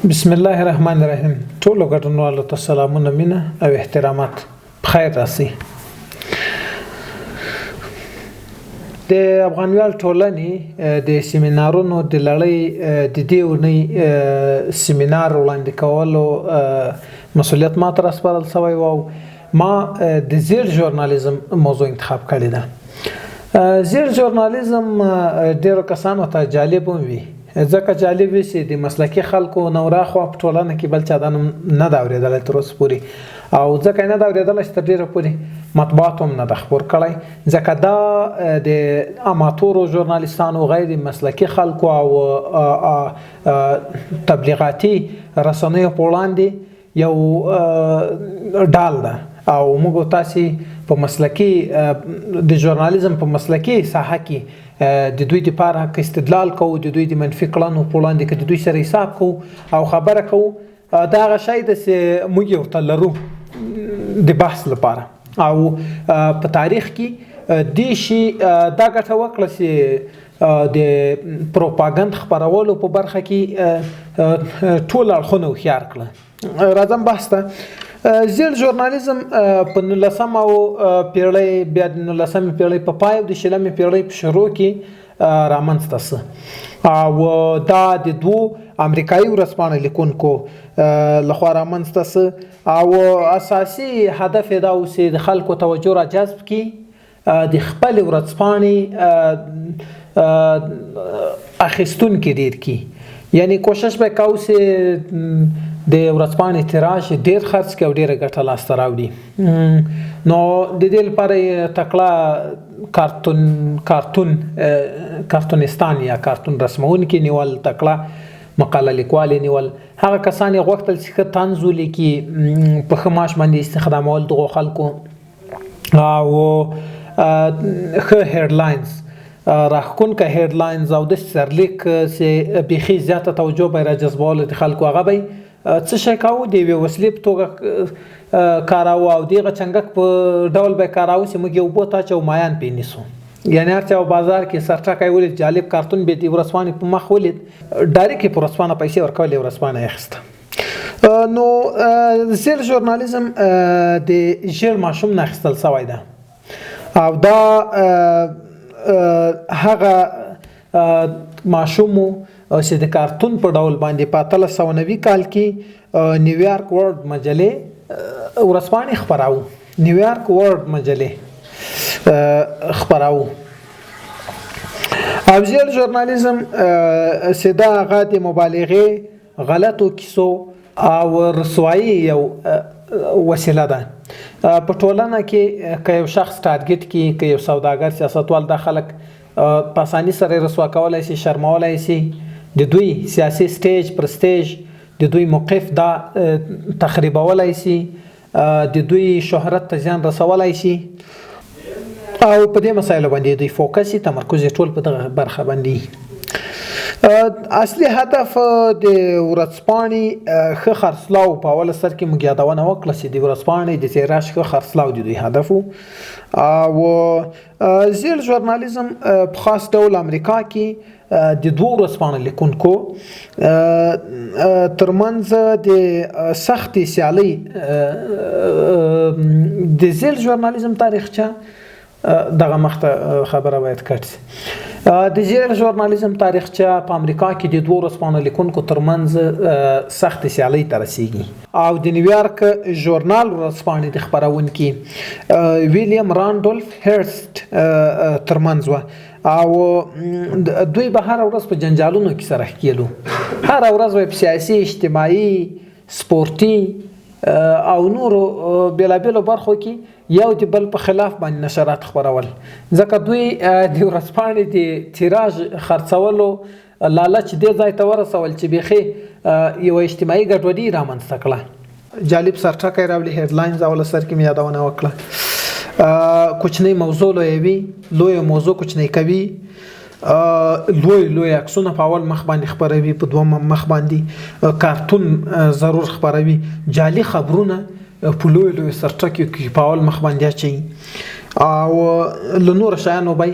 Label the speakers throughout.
Speaker 1: بسم الله الرحمن الرحیم. ټولو ګډونوالو ته سلامونه، مینه او احترامات. بخیر راسئ. د افغانوال ټولنې د سیمینارونو د لړۍ د دې اونۍ سیمینار وړاندې کولو مسؤلیت ما ته راسپارل شوی و او ما د زیر ژورنالیزم موضوع انتخاب کړې ده. زیر ژورنالیزم ډیرو کسانو ته جالب وي، ځکه جالب وي چې د مسلکي خلکو نو راخوا په ټولنه کې بل چا دا نه دا اورېدلی تر اوسه پورې، او ځکه یې نه دا اورېدلی چې تر ډېره پورې مطبوعاتو هم نه ده خپور کړی، ځکه دا د اماتورو ژورنالیستانو، غیر مسلکي خلکو او تبلیغاتي رسنیو په وړاندې یو ډال ده، او موږ تاسې په مسلکي د ژورنالیزم په مسلکي ساحه کې د دوی لپاره که استدلال کوو، د دوی د منفي کړنو په وړاندې که د دوی سره حساب کوو او خبره کوو، دا هغه شی ده چې موږ یې ورته لرو د بحث لپاره، او په تاریخ کې دې شي دا ګټه وکړه چې د پروپاګند خپرولو په برخه کې ټول اړخونه هوښیار کړه. راځم بحث ته. زیر ژورنالیزم په 19مه پیړۍ، بیا د 19مې پیړۍ په پای او د 20مې پیړۍ په شروع کې رامنځته شو، او دا د دوو امریکایي ورځپاڼو لیکونکو لخوا رامنځته شو، او اساسي هدف یې دا و چې د خلکو توجه را جذب کړي، د خپلې ورځپاڼې اخیستونکي ډېر کړي، یعنې کوشش به یې کوو چې د ورځپاڼې تیراژ ډېر خرڅ کړي او ډېره ګټه لاسته راوړي. نو د دې لپاره یې تکړه کارتونستان یا کارتون رسمونکي نیول، تکړه مقاله لیکوال یې نیول. هغه کسان یې غوښتل چې ښه طنز ولیکي، په ښه معاش باندې استخدامول دغو خلکو، او ښه هیډلاینز، راښکونکی هیډلاینز او داسې سرلیک چې بیخي زیاته توجه به یې راجذبوله د خلکو، هغه به څه شی کاوه، د یوې وسیلې په توګه کاراوه، او د هغه چنګک په ډول به یې کاراوه چې موږ یې اوبو ته اچوو مایان پرې نیسو. یعنې هر چا بازار کې سرټکی ولید، جالب کارتون به د ورځپاڼې په مخ ولید، ډایرکټ یې په ورځپاڼه پیسې ورکول، یې ورځپاڼه یې اخیسته. نو زیر ژورنالیزم د ژیړ ماشوم نه اخیستل شوی ده، او دا هغه ماشوم چې د کارتون په ډول باندې په 1890 کال کې نیویارک ورلډ مجلې ورځپاڼې خپراوه، نیویارک ورلډ مجلې خپراوه. او زیر ژورنالیزم چې دا هغه د مبالغې، غلطو کیسو او رسوایي یو وسیله ده. په ټولنه کې که یو شخص ټارګټ کړي، که یو سوداګر، سیاستوال، دا خلک په اساني سره رسوا کولی شي، شرمولی شي، د دوی سیاسي سټیج، پرستیج، د دوی موقف دا تخریبولی شي، د دوی شهرت ته زیان رسولی شي، او په دې مسایلو باندې دوی فوکس یې، تمرکز یې ټول په دغه برخه باندې. اصلي هدف د ورځپاڼې ښه خرڅلاو، په اوله سر کې موږ یادونه وکړه چې د ورځپاڼې د تیراژ ښه خرڅلاو د دوی هدف و. او زیر ژورنالیزم په خاص ډول امریکا کې د دوو ورځپاڼو لیکونکو ترمنځ د سختې سیالۍ د زیر ژورنالیزم تاریخچه دغه مخته خبره باید کړ شي. د زیر ژورنالیزم تاریخچه په امریکا کې د دوو ورځپاڼو لیکونکو ترمنځ سختې سیالۍ ته رسیږي، او د نیویارک ژورنال ورځپاڼې د خپرونکي ویلیام راندولف هیرسټ ترمنځ وه، او دوی به هره ورځ په جنجالونو کې سره ښکېلو، هره ورځ به په سیاسي، اجتماعي، سپورتي او نورو بېلابېلو برخو کې یو د بل په خلاف باندې نشرات خپرول، ځکه دوی د ورځپاڼې د تیراژ خرڅولو لالچ دې ځای ته ورسول چې بیخي یوه اجتماعي ګډوډي رامنځته کړه. جالب سرټکی راوړي، هیډلاینز اوله سر کې مې یادونه وکړه. کوچنۍ موضوع لویوي، لویه موضوع کوچنۍ کوي، لوی عکسونه په اول مخ باندې خپروي، په دوم مخ باندې کارتون ضرور خپروي، جعلي خبرونه په لوی سرټکیو کې په اول مخ باندې اچوي، او له نورو شیانو به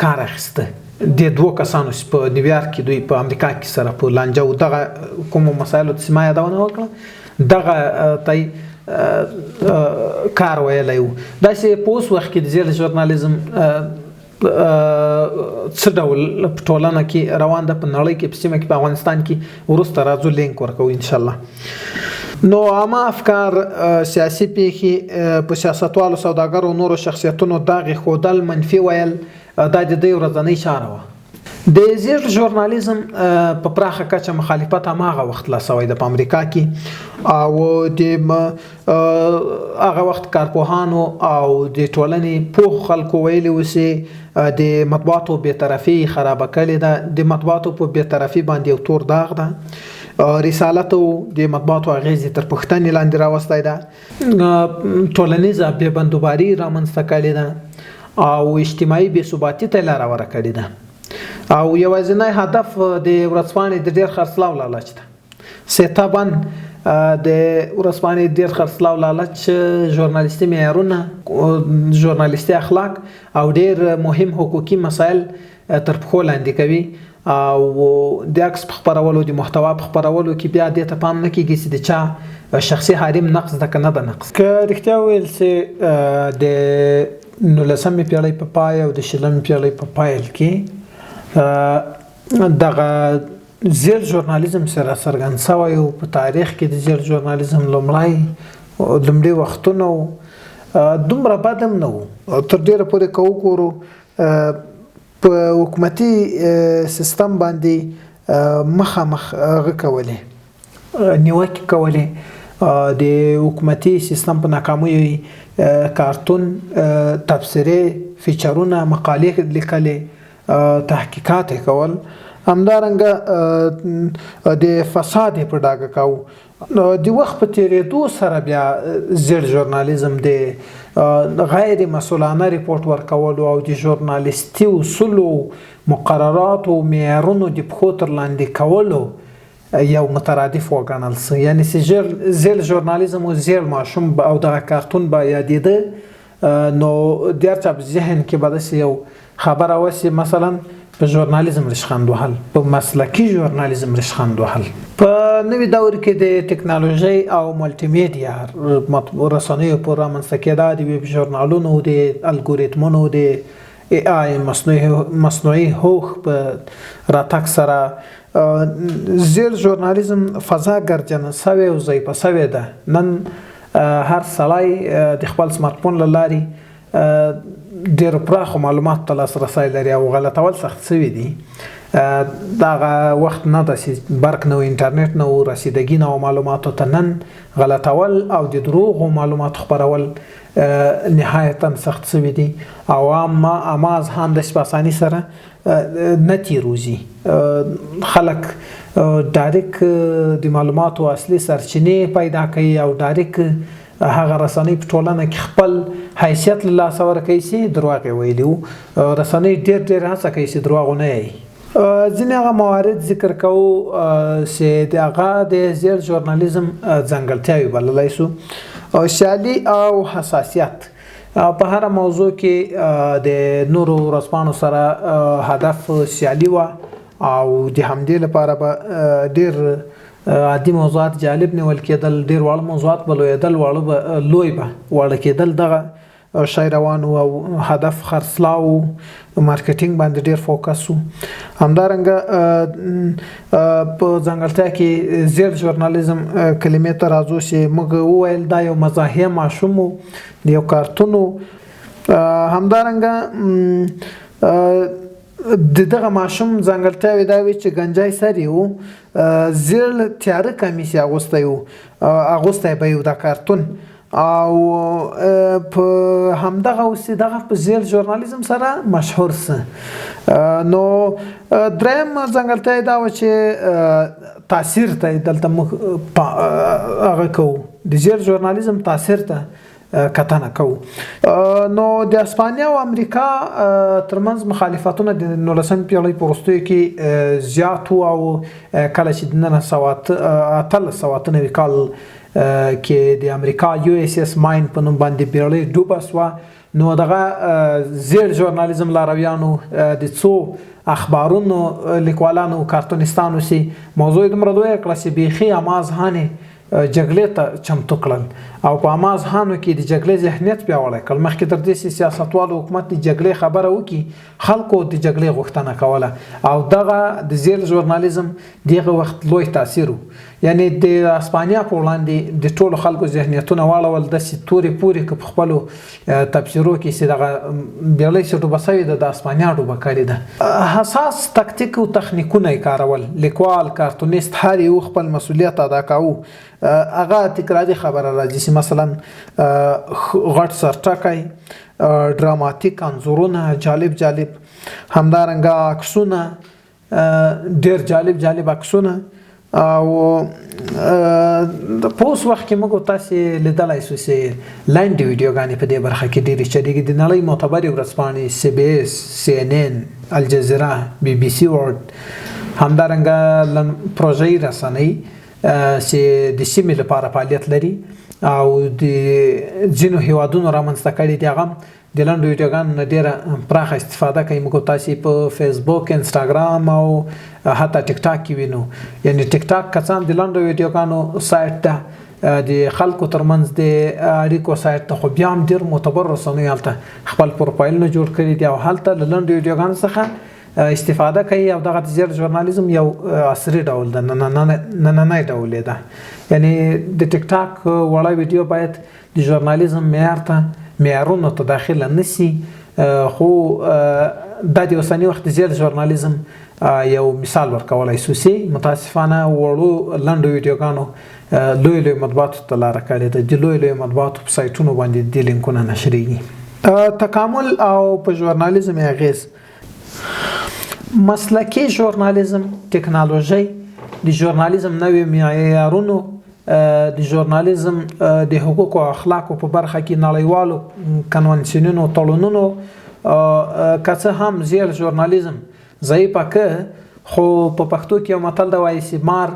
Speaker 1: کار اخیسته. د دوه کسانو په نیویارک کې دوی په امریکا کې سره په لانجه دغه کوم مسایلو ته سیمه یادونه وکړه دغه تای کار ویلی وو. داسې په اوس وخت کې د زیړ ژورنالیزم څه ډول په ټولنه کې روان ده، په نړۍ کې، په سیمه کې، په افغانستان کې، وروسته راځو لینک ورکوو انشاءالله. نو عامه افکار، سیاسي پیښې، په سیاستوالو، سوداګرو، نورو شخصیتونو داغې ښودل، منفي ویل، دا د دوی ورځنۍ چاره وه. د زیړ ژورنالیزم په پراخه کچه مخالفت هماغه وخت لا سوی ده په امریکا کې، او د هغه وخت کارپوهانو او د ټولنې پوه خلکو ویلي اوسې د مطبوعاتو بېطرفي خرابه کړې ده، د مطبوعاتو په بېطرفي باندې یو تور داغ ده. رسالتو د مطبوعاتو اغیزې تر پوښتنې لاندې راوستی ده، ټولنیزه بې بندوباري رامنځته کړې ده او اجتماعي بې ثباتي ته لاره ور کړې ده، او یوازینی هدف د ورځپاڼې د ډیر خرڅلاو لالچ ده. سیتابن د ورځپاڼې ډیر خرڅلاو لالچ، ژورنالیستي معیارونه، ژورنالیستي اخلاق او ډیر مهم حقوقي مسایل تر پښو لاندې کوي، او د عکس په خپرولو، د محتوا په خپرولو کې بیا دې ته پام نه کیږي چې د چا شخصي حریم نقص ده که نه ده نقص. که رښتیا وویل چې د 19مې پیړۍ په پای او د 20مې پیړۍ په پیل کې دغه زیړ ژورنالیزم سره څرګند شوی او په تاریخ کې د زیړ ژورنالیزم لومړي وختونه دومره بد هم نه و. تر ډیره پورې که وګورو په حکومتي سیستم باندې مخامخ هغه کولې، نیوکې کولې، د حکومتي سیستم په ناکامیو کارتون، تبصرې، فیچرونه، مقالې لیکلې، تحقیقات کول، همدارنګه د فساد په ډاګه کاوه. د وخت په تیریدو سره بیا زیړ ژورنالیزم د غیر مسؤلانه ریپورت ورکولو او د ژورنالیستي اصولو، مقرراتو، معیارونو د پښو تر لاندې کولو یو مترادف وګڼل سو. یعنی زیړ ژورنالیزم او زیړ ماشوم او دغه کارتون به یادېده، نو د هر چا په ذهن کې به داسې یو خبره وسي، مثلا په ژورنالیزم رشخند وهل، په مسلکي ژورنالیزم رشخند وهل. په نوي دور کې د ټکنالوژي او ملټي میډیا رسنیو په رامنځته کېدا، د ویب ژورنالونو، د الګوریتمونو، د ای آی مصنوعي هوښ په راتګ سره زیړ ژورنالیزم فضا ګرځنه سوې او ضعیفه سوې ده. نن هر سړی د خپل سمارټ فون له لارې ډېر پراخو معلوماتو ته لاسرسی لري او غلطول سخت سوي دي. دغه وخت نه ده چې برق نه و، انټرنیټ نه و، رسیدګي نه و معلوماتو ته. نن غلطول او د دروغو معلوماتو خپرول نهایتا سخت سوي دي، او عامه اذهان داسې په اساني سره نه تیروزي. خلک ډایرک د معلوماتو اصلي سرچینې پیدا کوي او ډایرک هغه رسنۍ په ټولنه کې خپل حیثیت له لاسه ورکوي چې دروغ یې ویلي وو. رسنۍ ډېر هڅه کوي چې دروغ ونه وایي. ځینې هغه موارد ذکر کوو چې د هغه د زیړ ژورنالیزم ځانګړتیاوې بللی سو. سیالي او حساسیت په هره موضوع کې د نورو ورځپاڼو سره هدف سیالي وه، او د همدې لپاره به ډېر عادي موضوعات جالب نیول کېدل، ډېر واړه موضوعات به لویېدل، لوی به واړه کېدل. دغه شی روان و او هدف خرڅلاو، مارکیټینګ باندې ډېر فوکس و. همدارنګه په ځانګړتیا کې زیړ ژورنالیزم کلمې ته راځو چې موږ وویل دا یو مزاحیه ماشوم و، د یو کارتون و. همدارنګه دغه ماشوم ځانګړتیاوې دا وي چې گنجای سر یې و، زیړ تیاره کمیس یې اغوستی و، اغوستی به یو دا کارتون، او په همدغه اوسې دغه په زیړ ژورنالیزم سره مشهور سه. نو دریم ځانګړتیا یې دا وه چې تاثیر ته دلته موږ هغه کوو، د زیړ ژورنالیزم تاثیر ته کتنه کوو. نو د اسپانیا او امریکا ترمنځ مخالفتونه د 19مې پیړۍ په وروستیو کې زیات وو، او کله چې د 1993 کال کې د امریکا USS ماین په نوم باندې بیړۍ ډوبه سوه، نو دغه زیړ ژورنالیزم لارویانو د څو اخبارونو لیکوالانو کارتونستانو سي موضوع دومره لویه کړه چې بیخي امازهانې جګړې ته چمتو کړل او په امازهانو کې د جګړې ذهنیت پیاوړی کړل. مخکې تر دې چې سیاستوالو حکومت د جګړې خبره وکړي خلکو د جګړې غوښتنه کوله او دغه د زیړ ژورنالیزم دغه وخت لوی تاثیر یعنی د اسپانیا په وړاندې د ټولو خلکو ذهنیتونه واړول داسې تورې پورې که په خپلو تفسیرو کې چې دغه بیړۍ چې ډوبه سوې ده د اسپانیا ډوبه کړې ده. حساس تکتیک او تخنیکونه یې کارول. لیکوال کارتونیست هر یو خپل مسؤلیت ادا کاوه. هغه تکراري خبره راځي چې مثلا غټ سرټکی ډراماتیک انځورونه جالب همدارنګه عکسونه ډېر جالب عکسونه او په اوس وخت کې موږ تاسې لیدلی شو چې لاندې ویډیوګانې په دې برخه کې ډېرې چلیږي. د نړۍ معتبرې ورځپاڼې CBS CNN الجزیره BBC ورلډ همدارنګه پروژې رسنۍ چې د سیمې لپاره فعالیت لري او د ځینو هیوادونو رامنځته کړي دي هغه د لاندو ویډیوګانو نه ډېره پراخه استفاده کوي. موږ تاسې په فیسبوک انسټاګرام او حتی ټیک ټاک کې وینو. یعنی ټیک ټاک که څه هم د لاندو ویډیوګانو سایټ ده د خلکو ترمنځ د اړیکو سایټ ده خو بیا هم ډېر معتبر رسنیو هلته خپل پروفایلونه جوړ کړي دي او هلته له لاندو ویډیوګانو څخه استفاده کوي او دغه د زیړ ژورنالیزم یو عصري ډول ده نننی ډول ده. یعنی د ټیک ټاک وړه ویډیو باید د ژورنالیزم معیارونو ته داخله نسی خو دا د اوسني وخت د زیړ ژورنالیزم یو مثال ورکولی شو چې متاسفانه وړو لنډو ویډیوګانو لوی مطبوعاتو ته لاره کړې ده. د لوی مطبوعاتو په سایټونو باندې د لینکونه نشریږي. تکامل او په ژورنالیزم اغیز مسلکی ژورنالیزم ټکنالوژي د ژورنالیزم نوې معیارونو د ژورنالیزم د حقوقو او اخلاقو په برخه کې نړیوالو کنونسیونونو تړونونو که څه هم زیړ ژورنالیزم ضعیفه که خو په پښتو کې یو متل ده وایي چې مار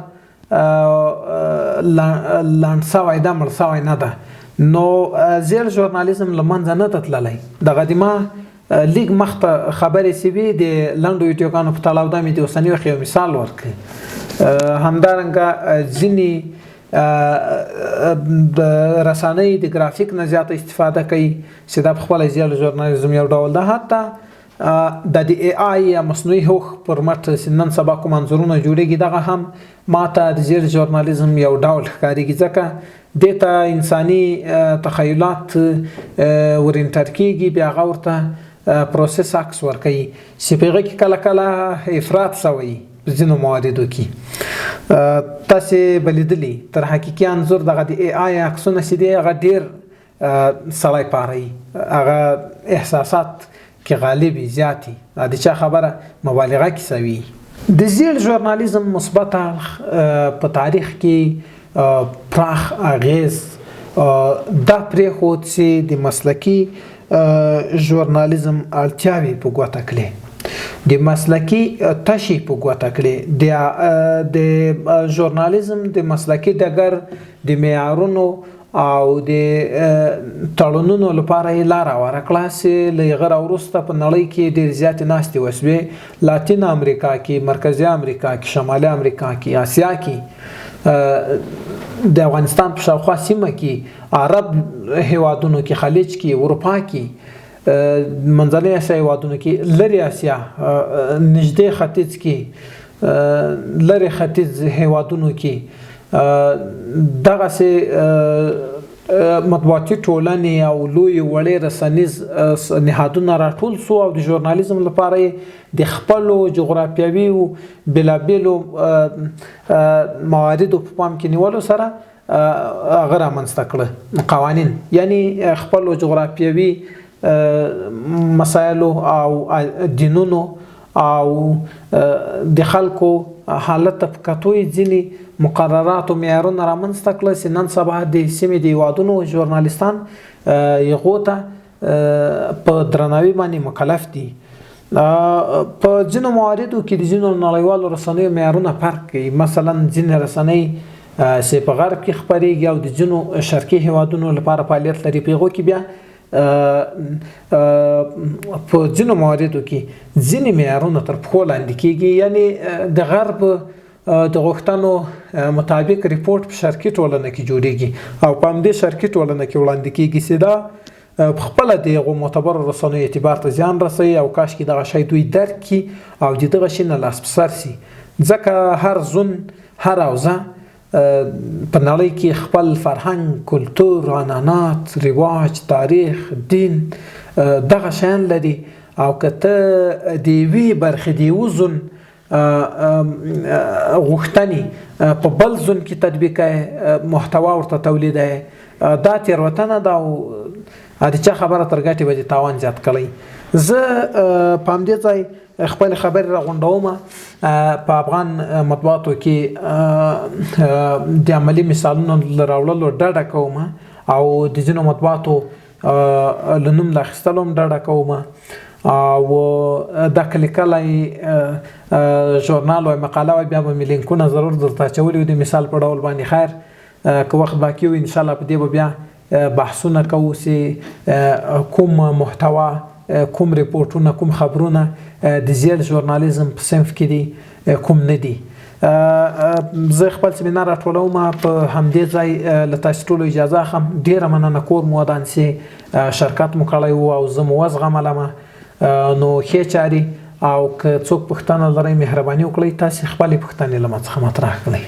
Speaker 1: لنډ سوی ده مړ سوی نه ده. نو زیړ ژورنالیزم له منځه نه ده تللی. دغه د ما لیګ مخته خبرې چې وي د لنډو ویډیوګانو په تړاو دا مې د اوسني وخت یو مثال ورکړي. همدارنګه ځینې د رسنۍ د ګرافیک نه زیاته استفاده کوي چې دا په خپله زیړ ژورنالیزم یو ډول ده. حتی د AI یا مصنوعي هوښ پر مټ چې نن سبا کوم انځورونه جوړېږي دغه هم ماته د زیړ ژورنالیزم یو ډول ښکارېږي ځکه دې ته انساني تخیلات ورانټر کېږي بیا هغه ورته پروسس عکس ورکوي چې په هغه کې کله کله افراط شوی په ځینو مواردو کې. تاسې به لیدلي تر حقیقي انځور دغه د AI عکسونه چې دی هغه ډېر سړی پاروي. هغه احساسات کې غالبي زیاتي د چا خبره مبالغه کې سوي. د زیړ ژورنالیزم مثبت په تاریخ کې پراخ اغیز دا پرېښود چې د مسلکي ژورنالیزم اړتیاوې په ګوته کړې د مسلکي تشي په ګوته کړې د ژورنالیزم د مسلکي ډګر د معیارونو او د تړونونو لپاره یې لاره ورکړه چې له هغه راوروسته په نړۍ کې ډېرې زیاتې ناستې وشوې. لاتین امریکا کې، مرکزي امریکا کې، شمالي امریکا کې، اسیا کې، د افغانستان په شاوخوا سیمه کې، عرب هیوادونو کې، خلیج کې، اروپا کې، منځنۍ اسیا هیوادونو کې، لرې اسیا، نږدې ختیځ کې، لرې ختیځ هیوادونو کې دغسې مطبوعاتي ټولنې او لوی وړې رسنیز نهادونه راټول سو او د ژورنالیزم لپاره د خپلو جغرافیوي بېلابېلو مواردو په پام کې نیولو سره هغه رامنځته کړه قوانین، یعنی خپلو جغرافیوي مسایلو او دینونو او د خلکو حالت ته په کتو یې ځینې مقررات او معیارونه رامنځته کړل چې نن سبا د سیمې د هیوادونو ژورنالیستان هغو ته په درناوي باندې مکلف دي. په ځینو مواردو کې د ځینو نړیوالو رسنیو معیارونه فرق کوي. مثلا ځینې رسنۍ چې په غرب کې خپرېږي او د ځینو شرقي هیوادونو لپاره فعالیت لري په هغو کې بیا په ځینو مواردو کې ځینې معیارونه تر پښو لاندې کیږي، یعنی د غرب د غوښتنو مطابق ریپورت په شرقي ټولنه کې جوړیږي او په همدې شرقي ټولنه کې وړاندې کیږي چې دا خپل دغه معتبر رسنیو اعتبار ته زیان رسوي او کاش کې دغه شی دوی درک کړي او دغه شی نه لاس په سر شي، ځکه هر ځون هر اوزه په نړۍ کې خپل فرهنګ، کلتور، عنعنات، رواج، تاریخ، دین دغه شیان لري او که ته د یوې برخې د یوه ځون غوښتنې په بل ځون کې تطبیقوي، محتوا ورته تولیدوي، دا تېروتنه ده او د چا خبره تر ګټې به د تاوان زیات کړی. زه په همدې ځای خپل خبرې راغونډوم، په افغان مطبوعاتو کې د عملي مثالونو له راوړلو ډډه کوم او د ځینو مطبوعاتو له نوم له اخیستلو هم ډډه کوم او دا کلیکلی ژورنال وای، مقاله وای، بیا به مې لینکونه ضرور درته اچولي وي د مثال په ډول باندې. خیر که وخت باقي وي انشاءالله په دې به بیا بحثونه کوو چې کوم محتوا، کوم ریپورټونه، کوم خبرونه د زیړ ژورنالیزم په صنف کې دي، کوم نه دي. زه خپل سیمینار راټولوم، په همدې ځای له تاسو ټولو اجازه اخلم. ډېره مننه کور مو ودان چې شرکت مو کړی و او زه مو وزغملم. نو ښې چارې او که څوک پوښتنه لرئ مهرباني وکړئ تاسې خپلې پوښتنې له ما څخه مطرح کړئ.